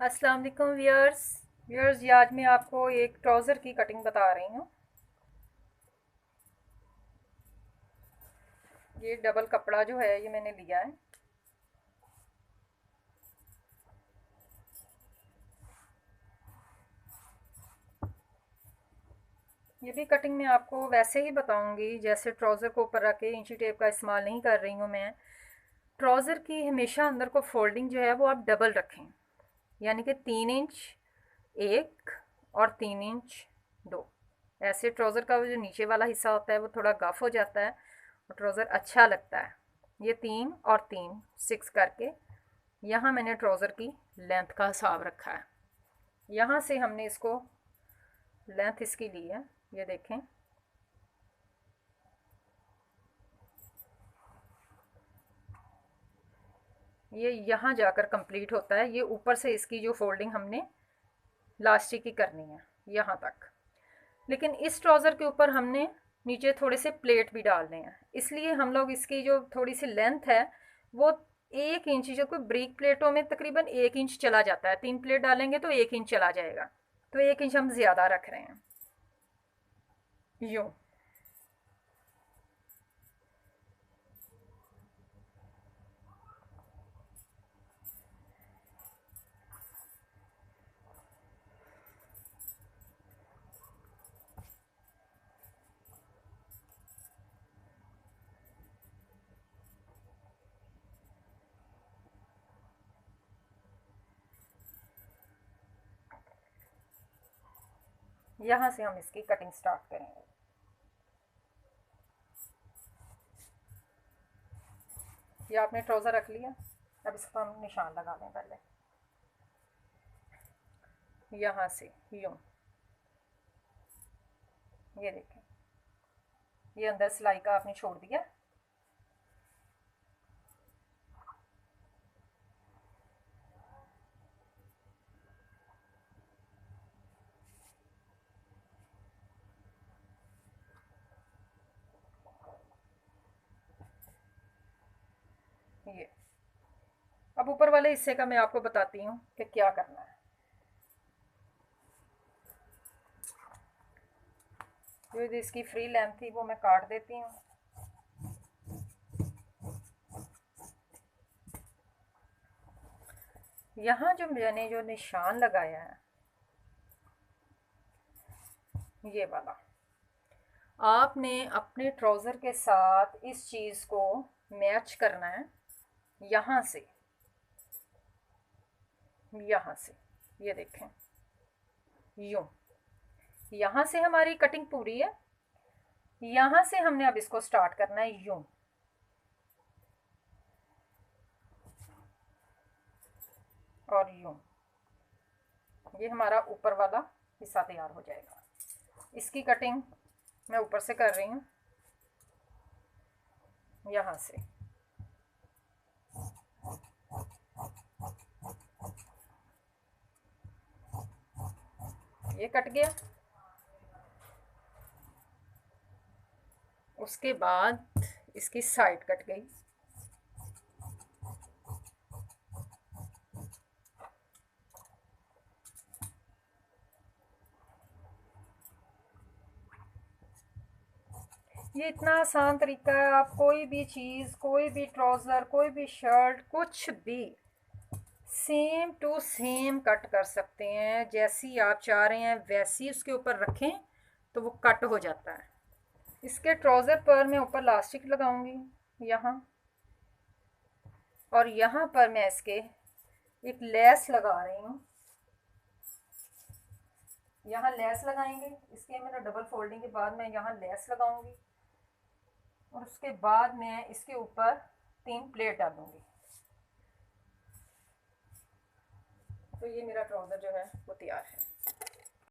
अस्सलाम वालेकुम व्यूअर्स ये आज मैं आपको एक ट्राउज़र की कटिंग बता रही हूँ। ये डबल कपड़ा जो है ये मैंने लिया है। ये भी कटिंग मैं आपको वैसे ही बताऊंगी जैसे ट्राउज़र को ऊपर रख के इंची टेप का इस्तेमाल नहीं कर रही हूँ मैं। ट्राउज़र की हमेशा अंदर को फोल्डिंग जो है वो आप डबल रखें, यानी कि 3 इंच एक और 3 इंच दो। ऐसे ट्राउज़र का वो जो नीचे वाला हिस्सा होता है वो थोड़ा गफ हो जाता है और ट्राउज़र अच्छा लगता है। ये 3 और 3 6 करके यहाँ मैंने ट्राउज़र की लेंथ का हिसाब रखा है। यहाँ से हमने इसको लेंथ इसकी ली है, ये देखें। ये यहाँ जाकर कंप्लीट होता है। ये ऊपर से इसकी जो फोल्डिंग हमने लास्टिक की करनी है यहाँ तक, लेकिन इस ट्राउज़र के ऊपर हमने नीचे थोड़े से प्लेट भी डालने हैं, इसलिए हम लोग इसकी जो थोड़ी सी लेंथ है वो 1 इंच, जो कोई ब्रिक प्लेटों में तकरीबन 1 इंच चला जाता है, 3 प्लेट डालेंगे तो 1 इंच चला जाएगा, तो 1 इंच हम ज़्यादा रख रहे हैं। यूँ यहाँ से हम इसकी कटिंग स्टार्ट करेंगे। ये आपने ट्राउज़र रख लिया, अब इसका हम निशान लगा दें। पहले यहाँ से यूँ, ये देखें, ये अंदर सिलाई का आपने छोड़ दिया। ये अब ऊपर वाले हिस्से का मैं आपको बताती हूँ कि क्या करना है। जो इसकी फ्री लेंथ थी वो मैं काट देती हूँ। यहाँ जो मैंने जो निशान लगाया है ये वाला, आपने अपने ट्राउज़र के साथ इस चीज़ को मैच करना है। यहाँ से ये देखें, यूँ, यहाँ से हमारी कटिंग पूरी है। यहाँ से हमने अब इसको स्टार्ट करना है यूँ, और यूँ। ये हमारा ऊपर वाला हिस्सा तैयार हो जाएगा। इसकी कटिंग मैं ऊपर से कर रही हूँ, यहाँ से। ये कट गया। उसके बाद इसकी साइड कट गई। ये इतना आसान तरीका है, आप कोई भी चीज़, कोई भी ट्राउज़र, कोई भी शर्ट, कुछ भी सेम टू सेम कट कर सकते हैं। जैसी आप चाह रहे हैं वैसी उसके ऊपर रखें तो वो कट हो जाता है। इसके ट्राउज़र पर मैं ऊपर लास्टिक लगाऊंगी यहाँ, और यहाँ पर मैं इसके एक लेस लगा रही हूँ। यहाँ लेस लगाएंगे, इसके मैंने डबल फोल्डिंग के बाद मैं यहाँ लेस लगाऊंगी, और उसके बाद मैं इसके ऊपर 3 प्लेट डालूंगी। तो ये मेरा ट्राउज़र जो है वो तैयार है।